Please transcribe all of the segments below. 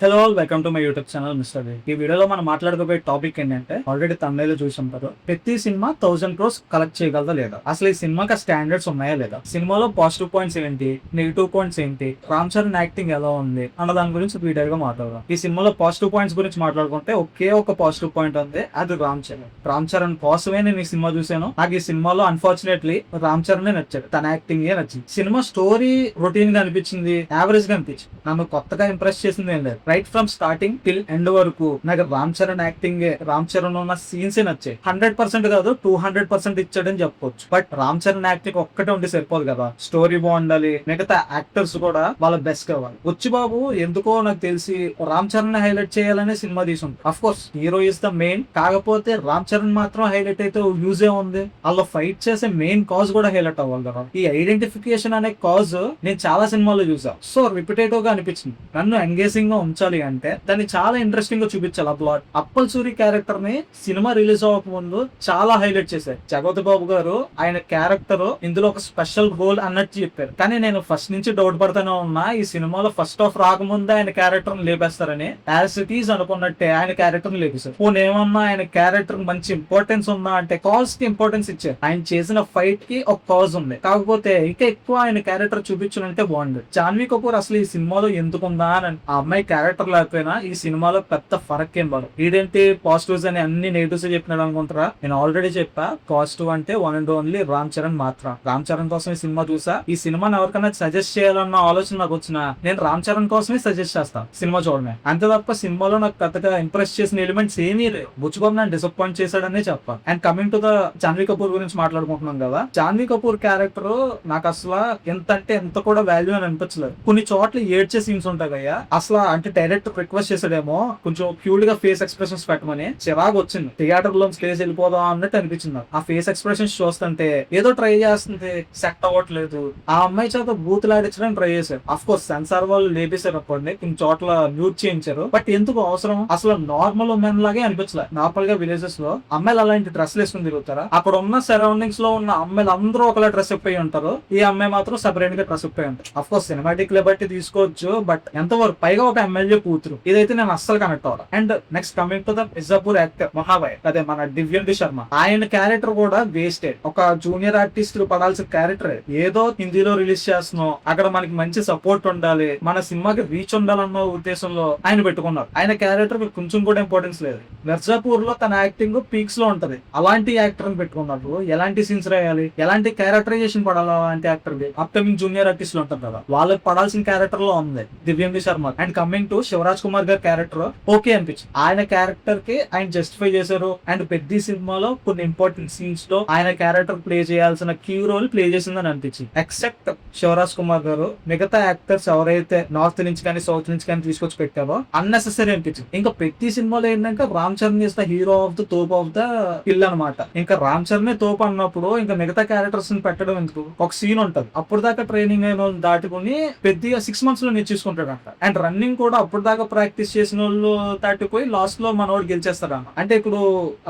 Hello welcome to my YouTube channel mister V. ఈ వీడియోలో మనం మాట్లాడుకోబోయే టాపిక్ ఏంటంటే ఆల్రెడీ తమిళలో చూసుంటారు. ప్రతి సినిమా 1000 crores కలెక్ట్ చేయగలదా లేదా, అసలు ఈ సినిమాకి స్టాండర్డ్స్ ఉన్నాయా లేదా, సినిమాలో పాజిటివ్ పాయింట్స్ ఏంటి, నెగిటివ్ పాయింట్స్ ఏంటి, రామ్ చరణ్ యాక్టింగ్ ఎలా ఉంది అన్న దాని గురించి డీటెయిల్ గా మాట్లాడదాం. ఈ సినిమాలో పాజిటివ్ పాయింట్స్ గురించి మాట్లాడుకుంటే ఒకే ఒక పాజిటివ్ పాయింట్ ఉంది, అది రామ్ చరణ్. రామ్ చరణ్ కోసమే నేను ఈ సినిమా చూసాను. నాకు ఈ సినిమాలో అన్ఫార్చునేట్లీ రామ్ చరణ్ నచ్చాడు, తన యాక్టింగ్ నచ్చింది. సినిమా స్టోరీ రొటీన్ గా అనిపించింది, యావరేజ్ గా అనిపించింది. నన్ను కొత్తగా ఇంప్రెస్ చేసింది ఏం లేదు. Right from starting till end వరకు నాకు రామ్ చరణ్ యాక్టింగ్, రామ్ చరణ్ ఉన్న సీన్స్ నచ్చాయి. 100% కాదు 200% ఇచ్చాడని చెప్పుకోవచ్చు. బట్ రామ్ చరణ్ యాక్టింగ్ ఒక్కటే ఉండి సరిపోదు కదా, స్టోరీ బాగుండాలి, మిగతా యాక్టర్స్ కూడా వాళ్ళ బెస్ట్ కావాలి. వచ్చి బాబు ఎందుకో నాకు తెలిసి రామ్ చరణ్ హైలైట్ చేయాలనే సినిమా తీసుంది. Of course hero is the main, కాకపోతే రామ్ చరణ్ మాత్రం హైలైట్ అయితే యూజ్ ఏ ఉంది. వాళ్ళ ఫైట్ చేసే మెయిన్ కాజ్ కూడా హైలైట్ అవ్వాలి కదా. ఈ ఐడెంటిఫికేషన్ అనే కాజ్ నేను చాలా సినిమాల్లో చూసా. సో రిపిటేటివ్ గా అనిపించింది. నన్ను ఎంగేజింగ్ గా ఉంచాలి అంటే దాన్ని చాలా ఇంట్రెస్టింగ్ గా చూపించాలి. ఆ ప్లాట్ అప్పల్ సూరి క్యారెక్టర్ ని సినిమా రిలీజ్ అవ్వక ముందు చాలా హైలైట్ చేశారు. జగపతి బాబు గారు ఆయన క్యారెక్టర్ ఇందులో ఒక స్పెషల్ రోల్ అన్నట్టు చెప్పారు. కానీ నేను ఫస్ట్ నుంచి డౌట్ పడతానే ఉన్నా, ఈ సినిమాలో ఫస్ట్ ఆఫ్ రాకముందే ఆయన క్యారెక్టర్ లేపేస్తారని. యాజ్ ఇట్ ఈజ్ అనుకున్నట్టే ఆయన క్యారెక్టర్ లేపేశారు. పోనీ ఏమన్నా ఆయన క్యారెక్టర్ మంచి ఇంపార్టెన్స్ ఉందా అంటే కాజ్ కి ఇంపార్టెన్స్ ఇచ్చారు. ఆయన చేసిన ఫైట్ కి ఒక కాజ్ ఉంది, కాకపోతే ఇంకా ఎక్కువ ఆయన క్యారెక్టర్ చూపించాలంటే బాగుంది. జాన్వీ కపూర్ అసలు ఈ సినిమాలో ఎందుకుందా అని, ఆ అమ్మాయి క్యారెక్టర్ లేకపోయినా ఈ సినిమాలో పెద్ద ఫరక్ ఏం పడదు. ఇదేంటి పాజిటివ్స్ అని అన్ని నెగిటివ్స్ చెప్పినాడు అనుకుంటారా? నేను ఆల్రెడీ చెప్పా, పాజిటివ్ అంటే one and only Ram Charan మాత్రం. రామ్ చరణ్ కోసం ఈ సినిమా చూసా. ఈ సినిమాని ఎవరికైనా సజెస్ట్ చేయాలన్న ఆలోచన నాకు వచ్చినా నేను రామ్ చరణ్ కోసమే సజెస్ట్ చేస్తాను సినిమా చూడమే. అంతే తప్ప సినిమాలో నాకు పెద్దగా ఇంప్రెస్ చేసిన ఎలిమెంట్స్ ఏమీ లేవు. బుచ్చుబాబు నన్ను డిసప్పాయింట్ చేశాడనే చెప్పాలి. And coming to the Janhvi Kapoor గురించి మాట్లాడుకుంటున్నాం కదా, జాన్వీ కపూర్ క్యారెక్టర్ నాకు అసలు ఎంత అంటే ఎంత కూడా వాల్యూ అని అనిపించలేదు. కొన్ని చోట్ల ఏడ్చే సీన్స్ ఉంటాయి కదా, అసలు అంటే డైరెక్ట్ రిక్వెస్ట్ చేసాడేమో కొంచెం క్యూట్ గా ఫేస్ ఎక్స్ప్రెషన్స్ పెట్టమని, చిరాకు వచ్చింది. థియేటర్ లో స్టేజ్ వెళ్ళిపోదాం అన్నట్టు అనిపించింది. ఆ ఫేస్ ఎక్స్ప్రెషన్స్ చూస్తుంటే ఏదో ట్రై చేస్తుంది, సెట్ అవ్వట్లేదు. ఆ అమ్మాయి చేత బూతులాడించడానికి ట్రై చేశారు. అఫ్ కోర్స్ సెన్సార్ వాళ్ళు లేపేశారు, అప్పటిని కొన్ని చోట్ల మ్యూట్ చేయించారు. బట్ ఎందుకు అవసరం? అసలు నార్మల్ ఉమెన్ లాగే అనిపించలేదు. నార్మల్ గా విలేజెస్ లో అమ్మాయిలు అలాంటి డ్రెస్లు వేసుకుని తిరుగుతారా? అక్కడ ఉన్న సరౌండింగ్స్ లో ఉన్న అమ్మాయిలు అందరూ ఒకలా డ్రెస్ అయిపోయి ఉంటారు, ఈ అమ్మాయి మాత్రం సెపరేట్ గా డ్రెస్ అయిపోయి ఉంటారు. అఫ్ కోర్స్ సినిమాటిక్ బట్టి తీసుకోవచ్చు, బట్ ఎంతవరకు పైగా ఒక ఎమ్మెల్యే కూతురు, ఇదైతే నేను అస్సలు కనెక్ట్ అవ్వాలి. And next coming to the Mirzapur actor మహాబాయ్, అదే మన దివ్యంతి శర్మ, ఆయన క్యారెక్టర్ కూడా వేస్టెడ్. ఒక జూనియర్ ఆర్టిస్ట్ పడాల్సిన క్యారెక్టర్ ఏదో హిందీలో రిలీజ్ చేస్తున్నాం, అక్కడ మనకి మంచి సపోర్ట్ ఉండాలి, మన సినిమాకి రీచ్ ఉండాలన్న ఉద్దేశంలో ఆయన పెట్టుకున్నారు. ఆయన క్యారెక్టర్ కొంచెం కూడా ఇంపార్టెన్స్ లేదు. మిర్జాపూర్ లో తన యాక్టింగ్ పీక్స్ లో ఉంటది, అలాంటి యాక్టర్ ని పెట్టుకున్నప్పుడు ఎలాంటి సీన్స్ రాయాలి, ఎలాంటి క్యారెక్టరైజేషన్ పడాలి అలాంటి యాక్టర్ కి. అప్కమింగ్ జూనియర్ ఆర్టిస్ట్ ఉంటారు కదా, వాళ్ళకి పడాల్సిన క్యారెక్టర్ లో ఉంది Divyendu Sharma. And coming to Shivraj Kumar గారి క్యారెక్టర్ ఓకే అనిపించింది. ఆయన క్యారెక్టర్ కి ఆయన జస్టిఫై చేశారు. అండ్ పెద్ద సినిమాలో కొన్ని ఇంపార్టెంట్ సీన్స్ లో ఆయన క్యారెక్టర్ ప్లే చేయాల్సిన కీ రోల్ ప్లే చేసిందని అనిపించింది. ఎక్సెప్ట్ శివరాజ్ కుమార్ గారు, మిగతా యాక్టర్స్ ఎవరైతే నార్త్ నుంచి కానీ సౌత్ నుంచి కానీ తీసుకొచ్చి పెట్టారో అన్నెసెసరీ అనిపించింది. ఇంకా ప్రతి సినిమాలో ఏంటంటే Ram Charan is the hero of the top of the hill అనమాట. ఇంకా రామ్ చరణ్ తోపు అన్నప్పుడు ఇంకా మిగతా క్యారెక్టర్స్ ని పెట్టడం ఎందుకు? ఒక సీన్ ఉంటది, అప్పుడు దాకా ట్రైనింగ్ అయిన వాళ్ళు దాటుకుని పెద్దగా 6 months లో నేర్చేసుకుంటాడు అంట. అండ్ రన్నింగ్ కూడా అప్పుడు దాకా ప్రాక్టీస్ చేసిన వాళ్ళు దాటిపోయి లాస్ట్ లో మనోడు గెలిచేస్తాడు. అంటే ఇప్పుడు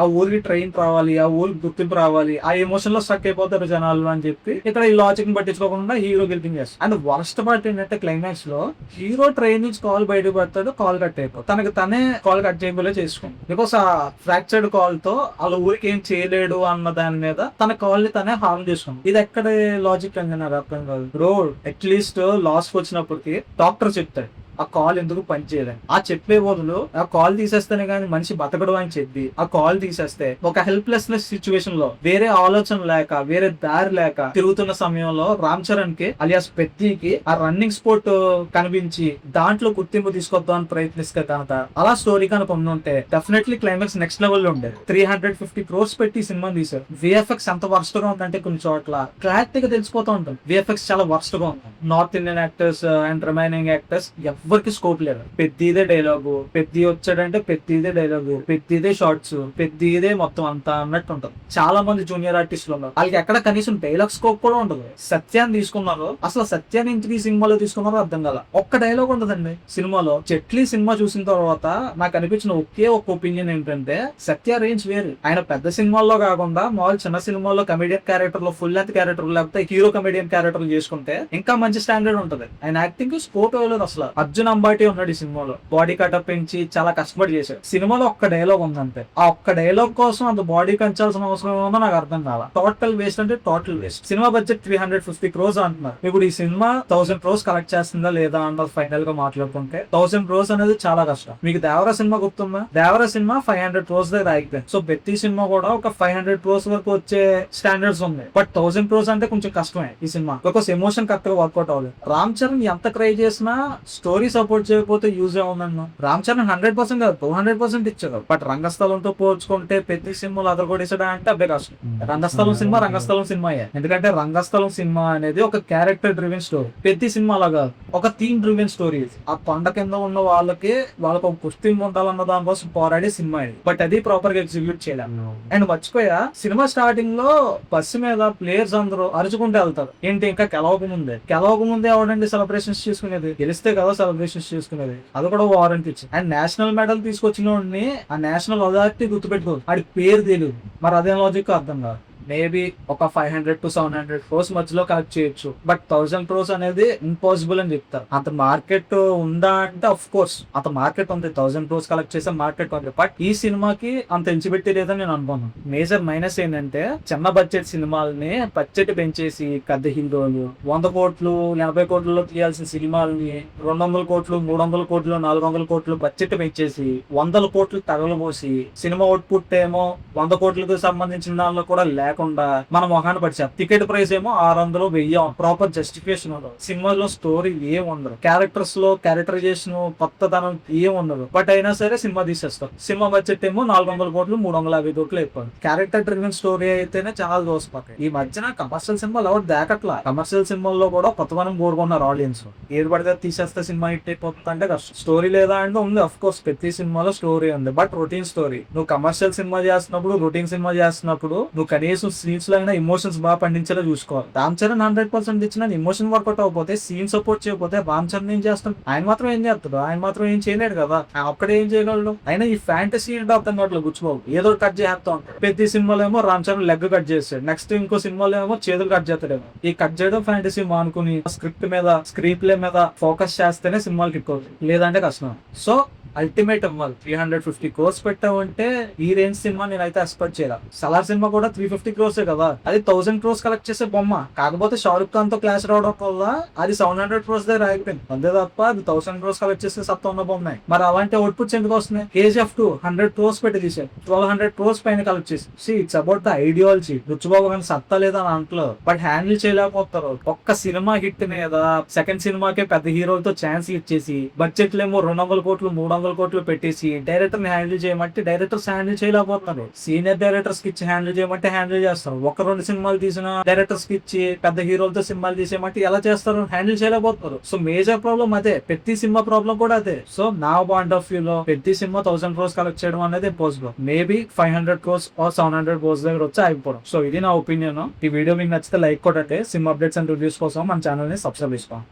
ఆ ఊరికి ట్రైన్ రావాలి, ఆ ఊరికి గుర్తింపు రావాలి, ఆ ఎమోషన్ లో స్ట్రక్ అయిపోతారు జనాలు అని చెప్పి ఇక్కడ ఈ లాజిక్ పట్టించుకోకుండా హీరో గెలిపింగ్ చేస్తాడు. అండ్ వర్స్ట్ పార్ట్ ఏంటంటే క్లైమాక్స్ లో హీరో ట్రైన్ నుంచి కాల్ బయటకు పడతాడు, కాల్ కట్ అయిపోతుంది. తనకి తనే కాల్ కట్ చేయబోలే చేసుకుంది. బికాస్ ఆ ఫ్రాక్చర్డ్ కాల్ తో వాళ్ళ ఊరికి ఏం చేయలేడు అన్న దాని మీద తన కాల్ ని తనే హార్మ్ చేసుకుంది. ఇది ఎక్కడ లాజిక్ అని నాకు అర్థం కాదు. రోడ్ అట్లీస్ట్ లాస్ట్ వచ్చినప్పటికి డాక్టర్ చెప్తాడు ఆ కాల్ ఎందుకు పనిచేయదని. ఆ చెప్పే బదులు ఆ కాల్ తీసేస్తేనే కానీ మనిషి బతకడు అని చెప్పి ఆ కాల్ తీసేస్తే ఒక హెల్ప్లెస్నెస్ సిచ్యువేషన్ లో వేరే ఆలోచన లేక వేరే దారి లేక తిరుగుతున్న సమయంలో రామ్ చరణ్ కి అలియాస్ పెద్దికి ఆ రన్నింగ్ స్పోర్ట్ కనిపించి దాంట్లో గుర్తింపు తీసుకొద్దామని ప్రయత్నిస్తే కనుక అలా స్టోరీ కనుక ఉంటే డెఫినెట్లీ క్లైమాక్స్ నెక్స్ట్ లెవెల్ లో ఉండేది. 350 crores పెట్టి సినిమా తీశారు. విఎఫ్ఎక్స్ ఎంత వర్స్ట్ గా ఉందంటే కొన్ని చోట్ల క్లారిటీగా తెలిసిపోతూ ఉంటుంది విఎఫ్ఎక్స్ చాలా వర్స్ట్ గా ఉంది. North Indian actors and remaining actors ఎవరికి స్కోప్ లేదు. పెద్దిదే డైలాగు, పెద్ది వచ్చాడంటే పెద్దిదే డైలాగు, పెద్దిదే షార్ట్స్, పెద్దిదే మొత్తం అంతా అన్నట్టు ఉంటుంది. చాలా మంది జూనియర్ ఆర్టిస్టులు ఉన్నారు, వాళ్ళకి ఎక్కడ కనీసం డైలాగ్ స్కోప్ కూడా ఉండదు. సత్యాన్ని తీసుకున్నారు, అసలు సత్యాన్ని ఇంటికి ఈ సినిమాలో తీసుకున్నారో అర్థం కాల. ఒక్క డైలాగ్ ఉండదండి సినిమాలో. చెట్లీ సినిమా చూసిన తర్వాత నాకు అనిపించిన ఒకే ఒక ఒపీనియన్ ఏంటంటే సత్య రేంజ్ వేరు. ఆయన పెద్ద సినిమాల్లో కాకుండా మామూలు చిన్న సినిమాల్లో కమెడియన్ క్యారెక్టర్ లో ఫుల్ లెంత్ క్యారెక్టర్ లేకపోతే హీరో కమెడియన్ క్యారెక్టర్ చేసుకుంటే ఇంకా మంచి స్టాండర్డ్ ఉంటది. ఆయన యాక్టింగ్ స్కోప్ ఇవ్వలేదు అసలు. అర్జున్ అంబాటి ఉన్నాడు ఈ సినిమాలో, బాడీ కటప్ పెంచి చాలా కష్టపడి చేశాడు. సినిమాలో ఒక్క డైలాగ్ ఉందంటే ఆ ఒక్క డైలాగ్ కోసం అంత బాడీ పెంచాల్సిన అవసరం ఏమో నాకు అర్థం కాల. టోటల్ వేస్ట్ అంటే total waste. Cinema budget 350 crores అంటున్నారు. ఇప్పుడు ఈ సినిమా 1000 crores కలెక్ట్ చేస్తుందా లేదా అన్నది ఫైనల్ గా మాట్లాడుకుంటే 1000 crores అనేది చాలా కష్టం. మీకు దేవరా సినిమా గుర్తుందా? దేవరా సినిమా 500 crores దగ్గర ఆగిపోయింది. సో పెద్ద సినిమా కూడా ఒక 500 crores వరకు వచ్చే స్టాండర్డ్స్ ఉంది. బట్ 1000 crores అంటే కొంచెం కష్టమే ఈ సినిమా, బికాస్ ఎమోషన్ కరెక్ట్ గా వర్కౌట్ అవ్వలేదు. రామ్ చరణ్ ఎంత ట్రై చేసినా స్టోరీ సపోర్ట్ చేయకపోతే యూజ్ ఏముందన్న. రామ్ చరణ్ 100% కాదు 200% ఇచ్చారు. బట్ రంగస్థలంతో పోల్చుకుంటే ప్రతి సినిమాలు అదరగొడేసాడా అంటే అబ్బే కష్టం. రంగస్థలం సినిమా సినిమాయే, ఎందుకంటే రంగస్థలం సినిమా అనేది ఒక క్యారెక్టర్ డ్రివెన్ స్టోరీ. ప్రతి సినిమా అలాగా ఒక థీమ్ డ్రివెన్ స్టోరీ. ఆ కొండ కింద ఉన్న వాళ్ళకి ఒక కుస్తీ ఉండాలన్న దానికోసం పోరాడే సినిమా ఇది. బట్ అది ప్రాపర్ గా ఎగ్జిక్యూట్ చేయలేదు. అండ్ మర్చిపోయా, సినిమా స్టార్టింగ్ లో బస్సు మీద ప్లేయర్స్ అందరూ అరుచుకుంటూ వెళ్తారు. ఏంటి ఇంకా గెలవకముందే ఎవడండి సెలబ్రేషన్స్ చేసుకునేది? గెలిస్తే కదా సెలబ్రేషన్స్ చేసుకునేది. అది కూడా వారంటీ ఇచ్చింది. అండ్ నేషనల్ మెడల్ తీసుకొచ్చిన వాడిని ఆ నేషనల్ అథారిటీ గుర్తుపెట్టుకోదు, ఆడి పేరు తెలియదు. మరి అదే లాజిక్ అర్థం కాదు. మేబీ ఒక 500 to 700 crores మధ్యలో కలెక్ట్ చేయొచ్చు. బట్ 1000 crores అనేది ఇంపాసిబుల్ అని చెప్తారు. అంత మార్కెట్ ఉందా అంటే అఫ్ కోర్స్ అంత మార్కెట్ ఉంది. 1000 crores కలెక్ట్ చేసే మార్కెట్ ఉంది. బట్ ఈ సినిమాకి అంత ఎంచిపెట్టి లేదని నేను అనుకున్నాను. మేజర్ మైనస్ ఏంటంటే చిన్న బడ్జెట్ సినిమాలని బడ్జెట్ పెంచేసి పెద్ద హీరోలు 100 కోట్లు 80 కోట్లలో తీయాల్సిన సినిమాలని 200 కోట్లు 300 కోట్లు 400 కోట్లు బడ్జెట్ పెంచేసి 100 కోట్లు తగలబోసి సినిమా అవుట్పుట్ ఏమో 100 కోట్లకు సంబంధించిన దానిలో కూడా లేకుండా మన మొహాన్ని పడిచారు. టికెట్ ప్రైస్ ఏమో 600 1000. ప్రాపర్ జస్టిఫికేషన్ ఉండదు. సినిమాలో స్టోరీ ఏం ఉండదు. క్యారెక్టర్స్ లో క్యారెక్టరైజేషన్ కొత్తదనం ఏం ఉండదు. బట్ అయినా సరే సినిమా తీసేస్తారు. సినిమా బడ్జెట్ ఏమో 400 కోట్లు 350 కోట్లు అయిపోయింది. క్యారెక్టర్ డ్రివెన్ స్టోరీ అయితేనే చాలా దోసపోతాయి. ఈ మధ్యన కమర్షియల్ సినిమాలు ఎవరు దాకట్లా. కమర్షియల్ సినిమాల్లో కూడా కొత్తదనం కోరుకున్నారు ఆడియన్స్. ఏది పడితే తీసేస్తే సినిమా హిట్ అయిపోతుంది అంటే కష్టం. స్టోరీ లేదా అంటే ఉంది, అఫ్ కోర్స్ ప్రతి సినిమాలో స్టోరీ ఉంది. But routine story. నువ్వు కమర్షియల్ సినిమా చేస్తున్నప్పుడు రొటీన్ సినిమా చేస్తున్నప్పుడు నువ్వు కనీసం సీన్స్ లో అయినా ఎమోషన్స్ బాగా పండించేలా చూసుకోవాలి. రామ్ చరణ్ 100% ఇచ్చిన ఎమోషన్ వర్కౌట్ అవ్వకపోతే, సీన్ సపోర్ట్ చేయకపోతే రామ్ చరణ్ ఏం చేస్తాడు? ఆయన మాత్రం ఏం చేస్తాడు? ఆయన మాత్రం ఏం చేయలేడు కదా. అక్కడే ఏం చేయగలడు? అయినా ఈ ఫ్యాంటసీ అర్థం కావట్లేదు. గుచ్చిబాబు ఏదో కట్ చేస్తా ఉంటాడు. ప్రతి సినిమాలో ఏమో రామ్ చరణ్ లెగ్ కట్ చేస్తాడు, నెక్స్ట్ ఇంకో సినిమాలో ఏమో చేతులు కట్ చేస్తాడేమో. ఈ కట్ చేయడం ఫ్యాంటసీ మానుకుని స్క్రిప్ట్ మీద స్క్రీన్ ప్లే మీద ఫోకస్ చేస్తేనే సినిమాలు కిక్ అవుతాయి, లేదంటే కష్టం. సో అల్టిమేట్ అవ్వాలి. 350 crores పెట్టామంటే ఈ రేంజ్ సినిమా నేనైతే ఎక్స్పెక్ట్ చేయాలి. సలార్ సినిమా కూడా 350 crores కదా, అది 1000 crores కలెక్ట్ చేసే బొమ్మ. కాకపోతే షారుఖ్ ఖాన్ తో క్లాస్ రావడం వల్ల అది 700 crores దగ్గర ఆగిపోయింది. అంతే తప్ప అది 1000 crores కలెక్ట్ చేసే సత్తా ఉన్న బొమ్మ. మరి అలాంటి అవుట్పుట్స్ ఎందుకు వస్తున్నాయి? KGF 2 100 crores పెట్టి తీసారు, 1200 crores పైన కలెక్ట్ చేసి. It's about the ideology. Buchibabu కానీ సత్తా లేదా అని అంటలో, బట్ హ్యాండిల్ చేయలేకపోతారు. ఒక్క సినిమా హిట్ మీద సెకండ్ సినిమాకే పెద్ద హీరోలతో ఛాన్స్ ఇచ్చేసి బడ్జెట్లు ఏమో 200 కోట్లు 300 కోట్లు పెట్టేసి డైరెక్టర్ ని హ్యాండిల్ చేయమంటే డైరెక్టర్స్ హ్యాండిల్ చేయలేకపోతున్నారు. సీనియర్ డైరెక్టర్స్ కి ఇచ్చి హ్యాండిల్ చేయమంటే హ్యాండిల్ చేస్తారు. 1-2 సినిమాలు తీసిన డైరెక్టర్స్ కి ఇచ్చి పెద్ద హీరోలతో సినిమాలు తీసేయమంటే ఎలా చేస్తారు? హ్యాండిల్ చేయలేకపోతున్నారు. సో మేజర్ ప్రాబ్లం అదే. ప్రతి సినిమా ప్రాబ్లం కూడా అదే. సో నా పాయింట్ ఆఫ్ వ్యూ లో ప్రతి సినిమా 1000 crores కలెక్ట్ చేయడం అనేది impossible. Maybe 500 crores or 700 crores దగ్గర వచ్చి అయిపోవడం. సో ఇది నా ఒపీనియన్. ఈ వీడియో మీకు నచ్చితే లైక్ కొట్టండి. సినిమా అప్డేట్స్ అండ్ రివ్యూస్ కోసం మన ఛానల్ ని సబ్స్క్రైబ్ చేసుకోండి.